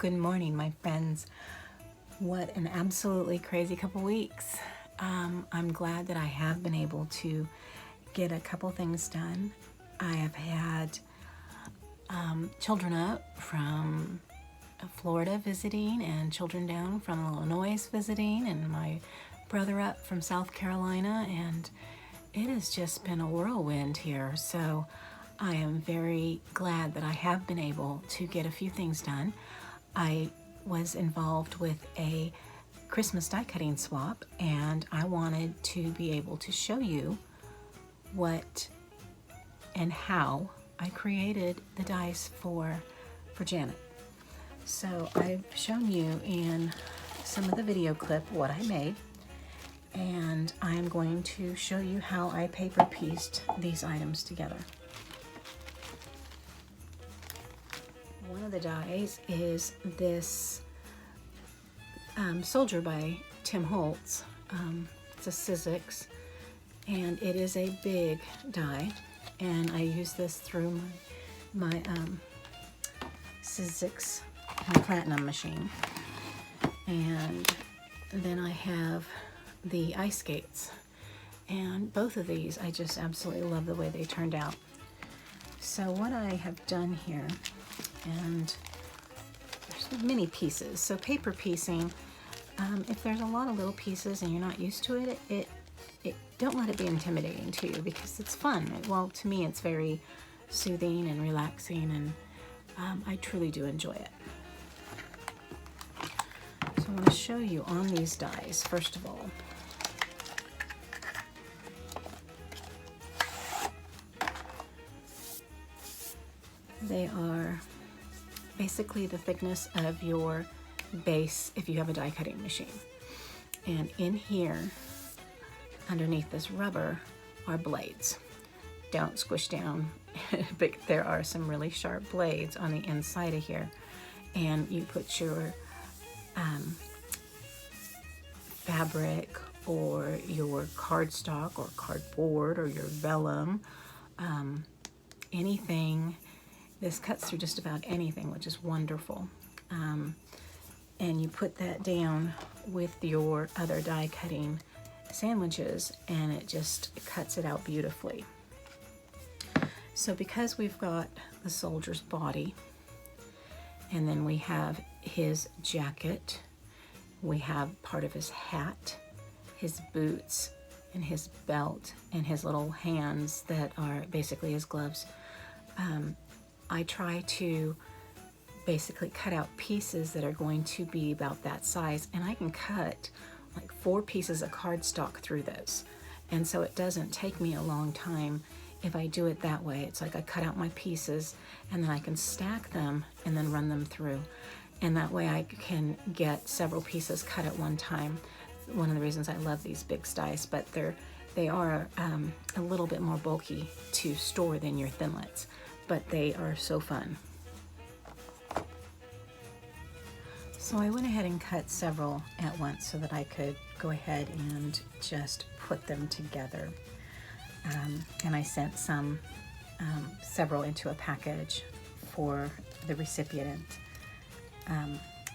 Good morning, my friends. What an absolutely crazy couple weeks. I'm glad that I have been able to get a couple things done. I have had children up from Florida visiting and children down from Illinois visiting and my brother up from South Carolina, and it has just been a whirlwind here. So I am very glad that I have been able to get a few things done. I was involved with a Christmas die cutting swap, and I wanted to be able to show you what and how I created the dies for Janet. So I've shown you in some of the video clip what I made, and I am going to show you how I paper pieced these items together. One of the dies is this soldier by Tim Holtz. It's a Sizzix, and it is a big die, and I use this through my Sizzix Platinum machine. And then I have the ice skates, and both of these I just absolutely love the way they turned out. So what I have done here, and there's many pieces, so paper piecing, if there's a lot of little pieces and you're not used to it, don't let it be intimidating to you, because it's fun. Well, to me it's very soothing and relaxing, and I truly do enjoy it. So I want to show you on these dies, first of all. They are basically the thickness of your base if you have a die cutting machine. And in here, underneath this rubber, are blades. Don't squish down, but there are some really sharp blades on the inside of here. And you put your fabric or your cardstock or cardboard or your vellum, anything. This cuts through just about anything, which is wonderful. And you put that down with your other die cutting sandwiches, and it just cuts it out beautifully. So because we've got the soldier's body, and then we have his jacket, we have part of his hat, his boots, and his belt, and his little hands that are basically his gloves, I try to basically cut out pieces that are going to be about that size, and I can cut like 4 pieces of cardstock through this, and so it doesn't take me a long time if I do it that way. It's like I cut out my pieces and then I can stack them and then run them through, and that way I can get several pieces cut at one time. One of the reasons I love these big dies, but they are a little bit more bulky to store than your thinlits, but they are so fun. So I went ahead and cut several at once so that I could go ahead and just put them together. And I sent several into a package for the recipient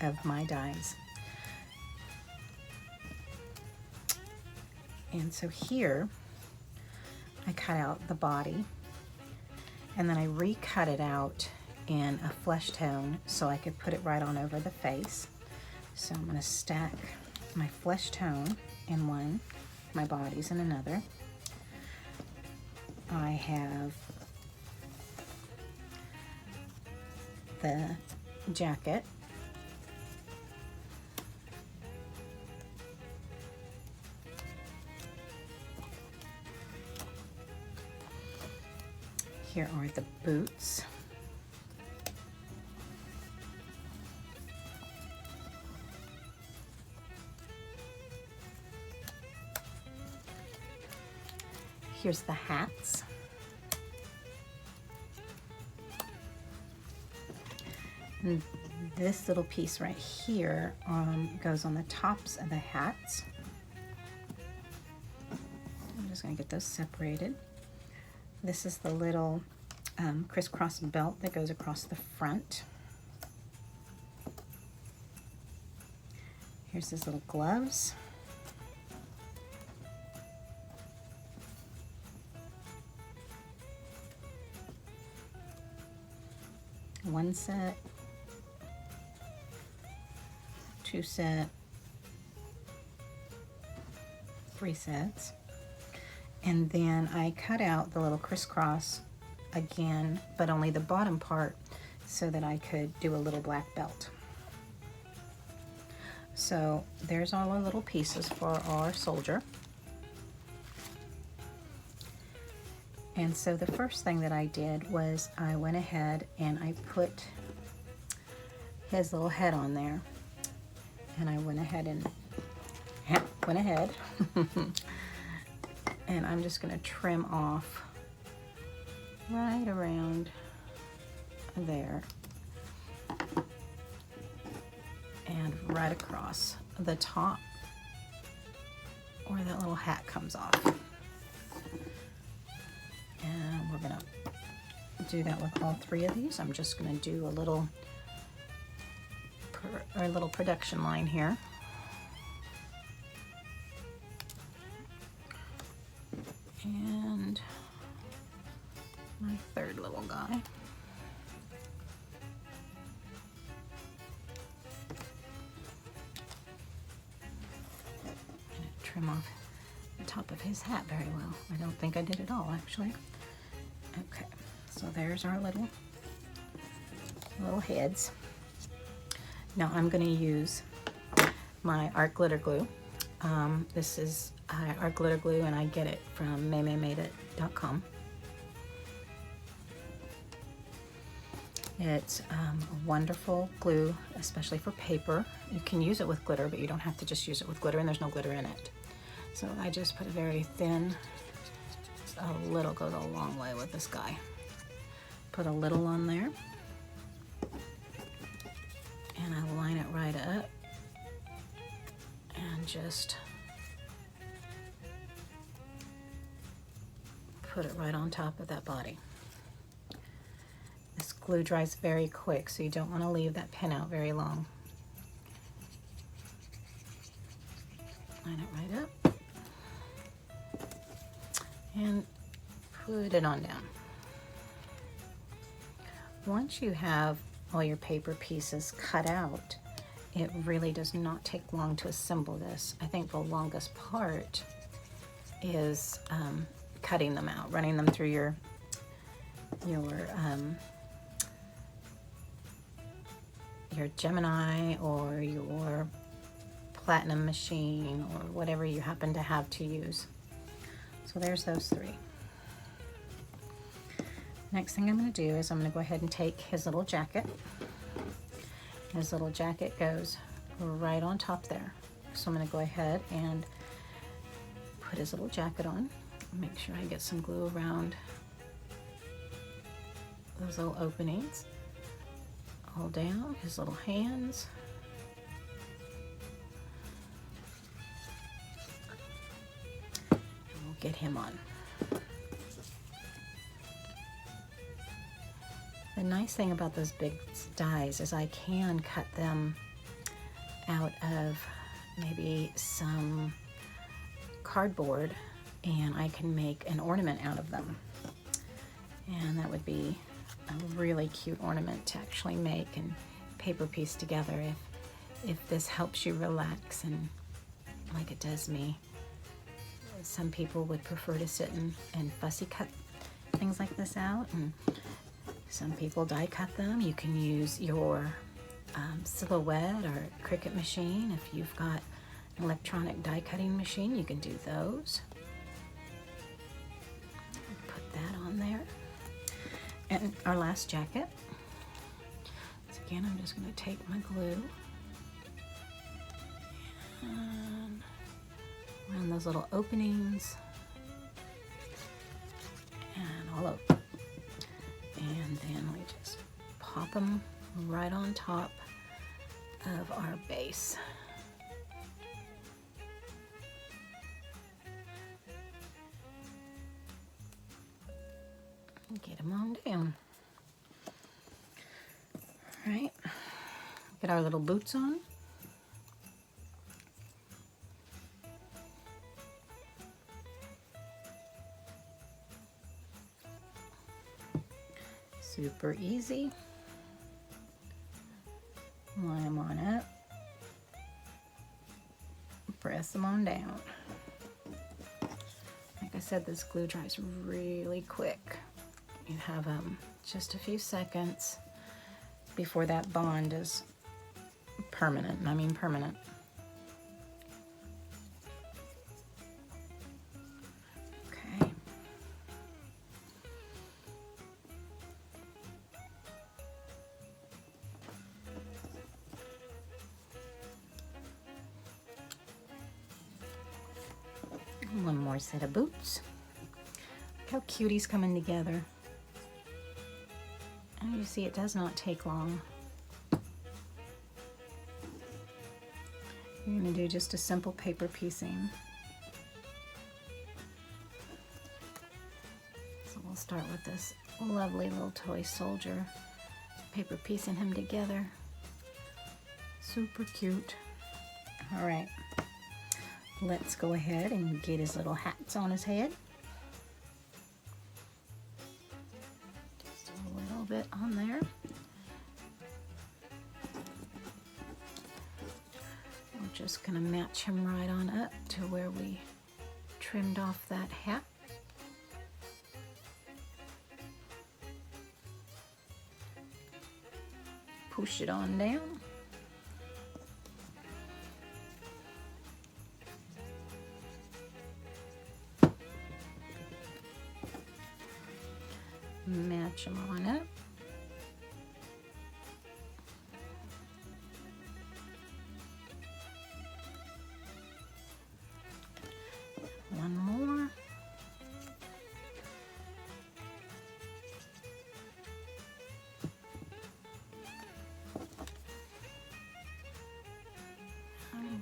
of my dies. And so here I cut out the body, and then I recut it out in a flesh tone so I could put it right on over the face. So I'm going to stack my flesh tone in one, my body's in another. I have the jacket. Here are the boots. Here's the hats. And this little piece right here goes on the tops of the hats. I'm just going to get those separated. This is the little crisscross belt that goes across the front. Here's his little gloves. One set, two set, three sets. And then I cut out the little crisscross again, but only the bottom part so that I could do a little black belt. So there's all our little pieces for our soldier. And so the first thing that I did was I went ahead and I put his little head on there. And I went ahead and and I'm just going to trim off right around there and right across the top where that little hat comes off. And we're going to do that with all three of these. I'm just going to do a little production line here. And my third little guy. Trim off the top of his hat very well. I don't think I did it all, actually. Okay, so there's our little heads. Now I'm going to use my art glitter glue. This is art glitter glue, and I get it from maymaymadeit.com. It's a wonderful glue, especially for paper. You can use it with glitter, but you don't have to just use it with glitter, and there's no glitter in it. So I just put a very thin, a little goes a long way with this guy. Put a little on there, and I line it right up, and just put it right on top of that body. This glue dries very quick, so you don't want to leave that pin out very long. Line it right up and put it on down. Once you have all your paper pieces cut out, it really does not take long to assemble this. I think the longest part is cutting them out, running them through your Gemini or your Platinum machine or whatever you happen to have to use. So there's those three. Next thing I'm going to do is I'm going to go ahead and take his little jacket. His little jacket goes right on top there. So I'm going to go ahead and put his little jacket on. Make sure I get some glue around those little openings. All down his little hands. And we'll get him on. The nice thing about those big dies is I can cut them out of maybe some cardboard, and I can make an ornament out of them. And that would be a really cute ornament to actually make and paper piece together if this helps you relax, and like it does me. Some people would prefer to sit and fussy cut things like this out, and some people die cut them. You can use your Silhouette or Cricut machine. If you've got an electronic die cutting machine, you can do those. Put that on there. And our last jacket. So again, I'm just going to take my glue and around those little openings and all over. And then we just pop them right on top of our base. Get them on down. All right, get our little boots on. Super easy. Line them on up. Press them on down. Like I said, this glue dries really quick. You have just a few seconds before that bond is permanent, and I mean permanent. Okay. One more set of boots. Look how cute he's coming together. And you see it does not take long. You're going to do just a simple paper piecing. So we'll start with this lovely little toy soldier. Paper piecing him together. Super cute. All right. Let's go ahead and get his little hats on his head. Just a little bit on there. We're just going to match him right on up to where we trimmed off that hat. Push it on down. Match them on up. One more.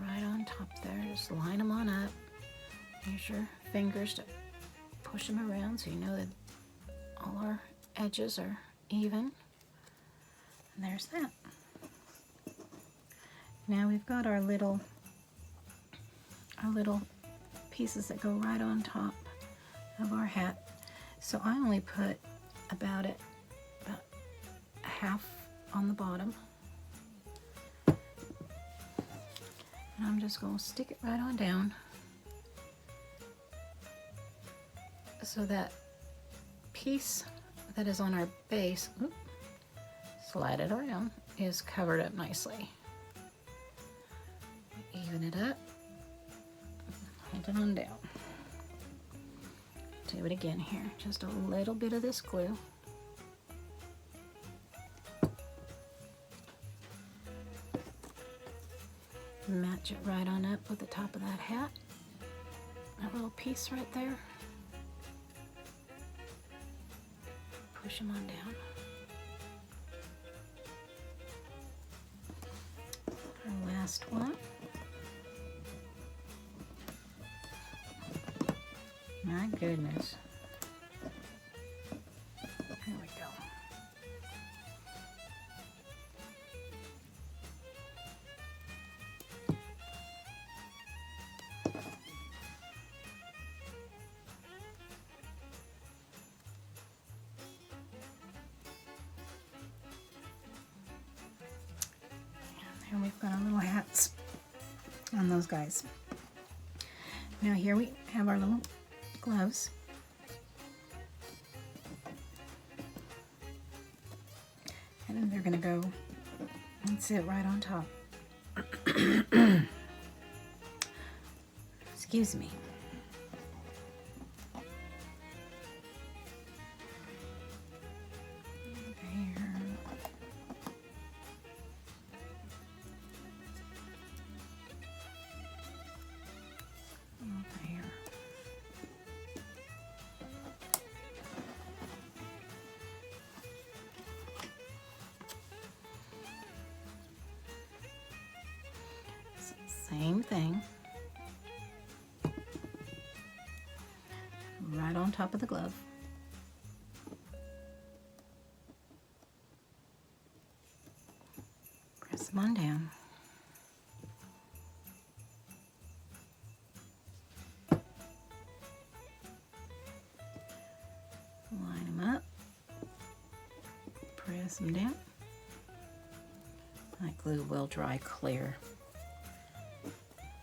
Right on top there, just line them on up. Use your fingers to push them around so you know that all our edges are even. And there's that. Now we've got our little pieces that go right on top of our hat. So I only put about half on the bottom. And I'm just going to stick it right on down so that piece that is on our base, slide it around, is covered up nicely. Even it up, hold it on down. Do it again here, just a little bit of this glue. Match it right on up with the top of that hat. That little piece right there. Push them on down. Our last one. My goodness. Here we go. And we've got our little hats on those guys. Now here we have our little gloves. And they're going to go and sit right on top. Excuse me. Same thing. Right on top of the glove. Press them on down. Line them up. press them down. That glue will dry clear.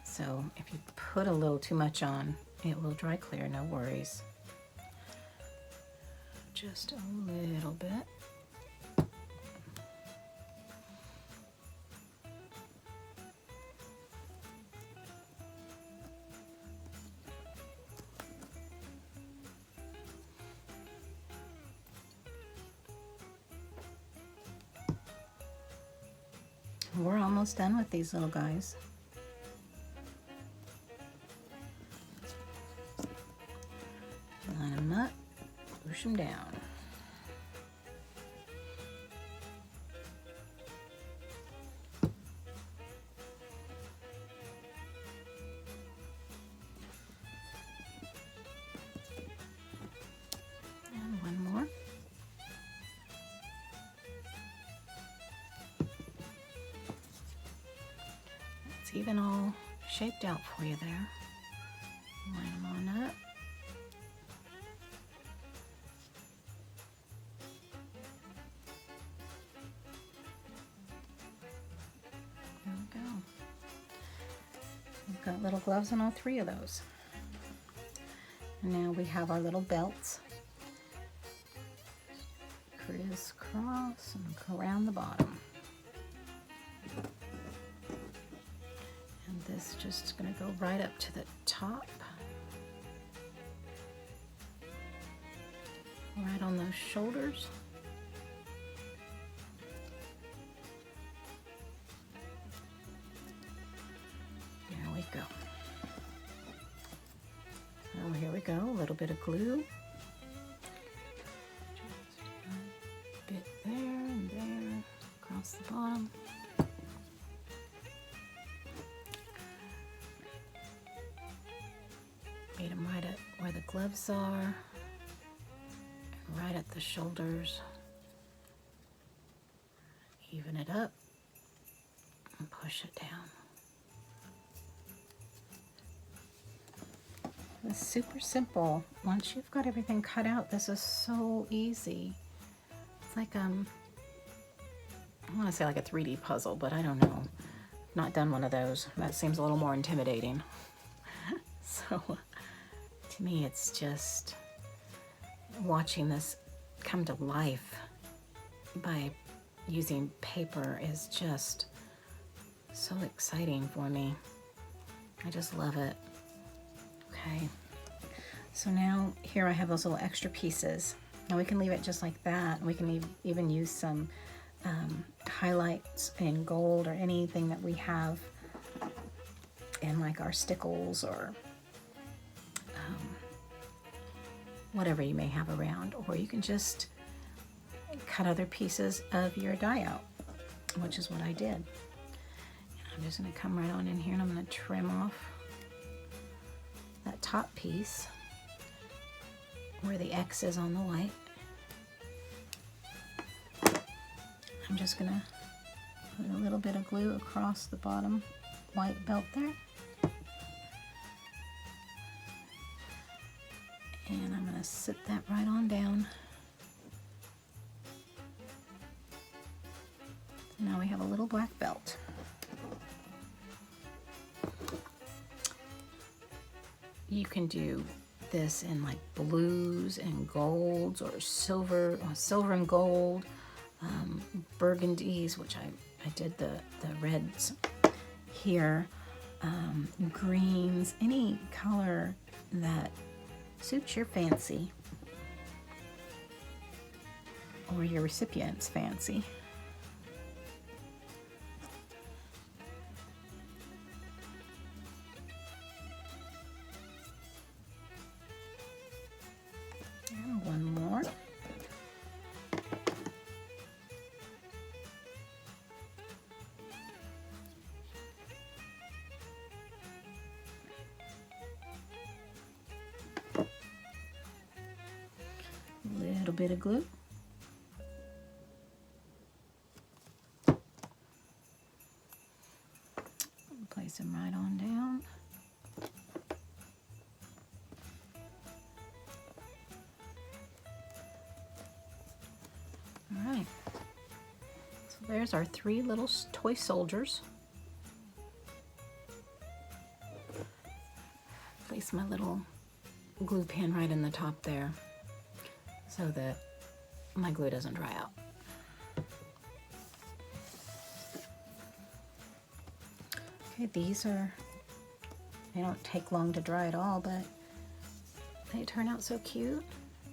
So if you put a little too much on, it will dry clear, no worries. Just a little bit. We're almost done with these little guys. Line them up, push them down. And one more. It's even all shaped out for you there. Line them on up. There we go. We've got little gloves on all three of those. And now we have our little belts. Crisscross and around the bottom. And this just gonna go right up to the top. Right on those shoulders. There we go. Oh, here we go, a little bit of glue. Just a bit there and there, across the bottom. Meet them right at where the gloves are, and right at the shoulders. Even it up and push it down. It's super simple. Once you've got everything cut out, this is so easy. It's like I want to say like a 3D puzzle, but I don't know. Not done one of those. That seems a little more intimidating. So to me, it's just watching this come to life by using paper is just so exciting for me. I just love it. Okay, so now here I have those little extra pieces. Now we can leave it just like that. We can even use some highlights in gold or anything that we have in like our stickles or whatever you may have around. Or you can just cut other pieces of your die out, which is what I did. And I'm just going to come right on in here and I'm going to trim off that top piece where the X is on the white. I'm just going to put a little bit of glue across the bottom white belt there. And I'm going to sit that right on down. Now we have a little black belt. You can do this in like blues and golds or silver and gold, burgundies, which I did the reds here, greens, any color that suits your fancy or your recipient's fancy. And one more. Little bit of glue. Place them right on down. All right. There's our 3 little toy soldiers. Place my little glue pen right in the top there so that my glue doesn't dry out. Okay, these are, they don't take long to dry at all, but they turn out so cute.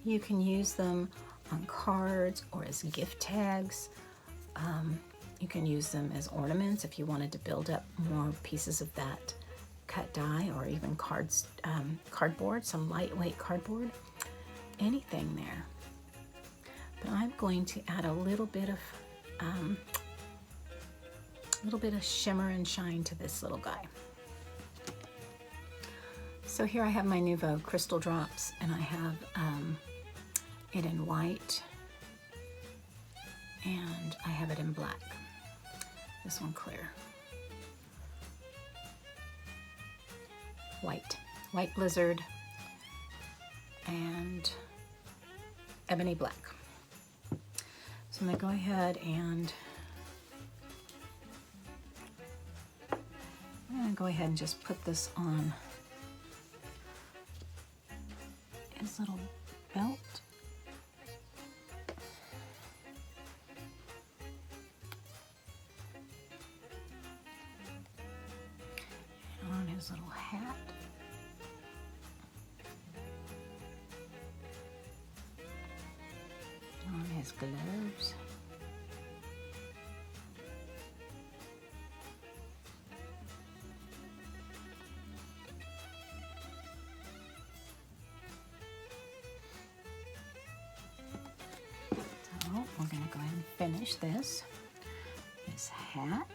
You can use them on cards or as gift tags. You can use them as ornaments if you wanted to build up more pieces of that cut die, or even cardboard, some lightweight cardboard, anything there. But I'm going to add a little bit of shimmer and shine to this little guy. So here I have my Nouveau crystal drops, and I have it in white, and I have it in black. This one clear. White blizzard, and ebony black. So I'm gonna go ahead and just put this on his little belt. And on his little hat. On his gloves. So we're going to go ahead and finish this. His hat.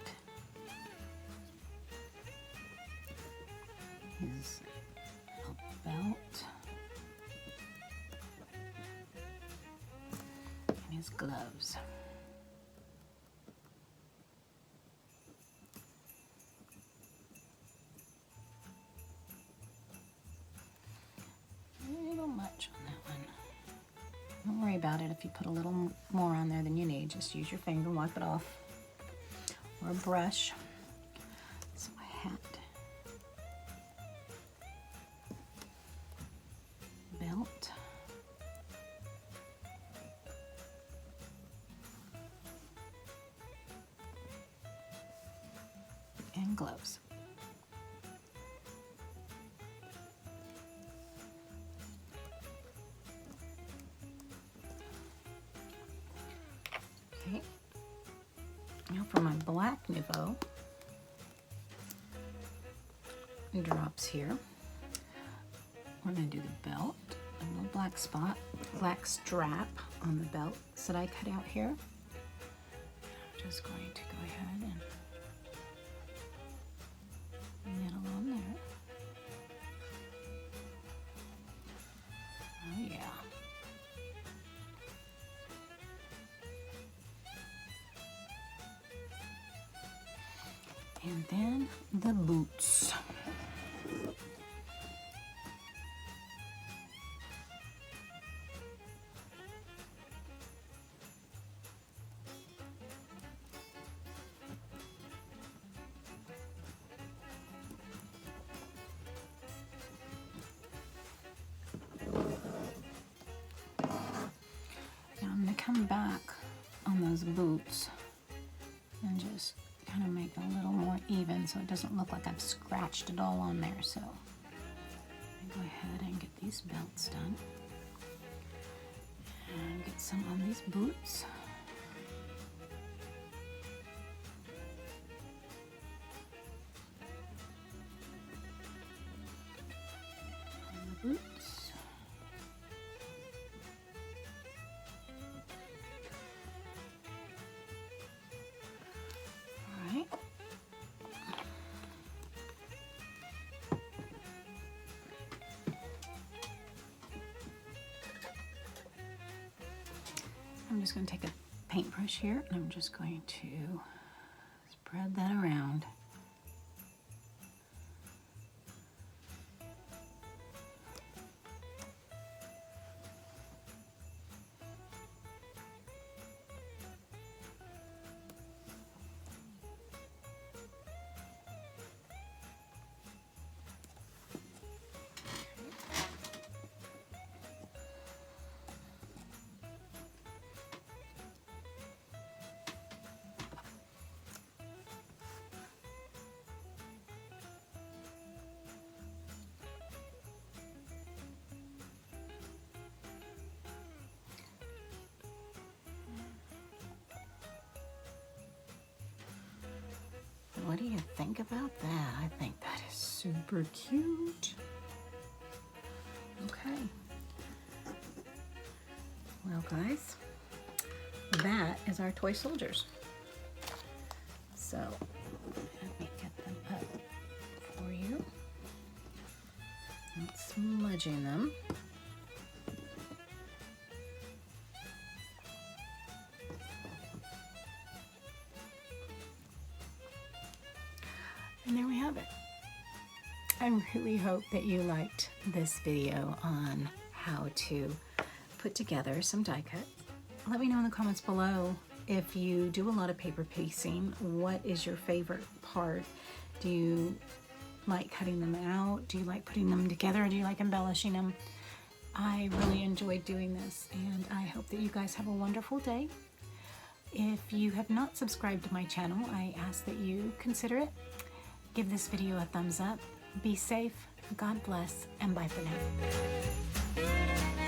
His little belt. His gloves. A little much on that one. Don't worry about it if you put a little more on there than you need. Just use your finger and wipe it off. Or a brush. So a hat. Belt. And gloves. Okay. Now for my black Nouveau drops here, we're going to do the belt, a little black spot, black strap on the belt that I cut out here. I'm just going to go ahead and middle on there. Oh yeah. And then the boots. I'm going to come back on those boots and just kind of make it a little more even so it doesn't look like I've scratched it all on there. So I go ahead and get these belts done and get some on these boots. On the boots. I'm just going to take a paintbrush here and I'm just going to spread that around. what do you think about that? I think that is super cute. Okay. Well, guys, that is our toy soldiers. So let me get them up for you. Not smudging them. And there we have it. I really hope that you liked this video on how to put together some die cut. Let me know in the comments below if you do a lot of paper piecing. What is your favorite part? Do you like cutting them out? Do you like putting them together? Do you like embellishing them? I really enjoyed doing this, and I hope that you guys have a wonderful day. If you have not subscribed to my channel, I ask that you consider it. Give this video a thumbs up. Be safe, God bless, and bye for now.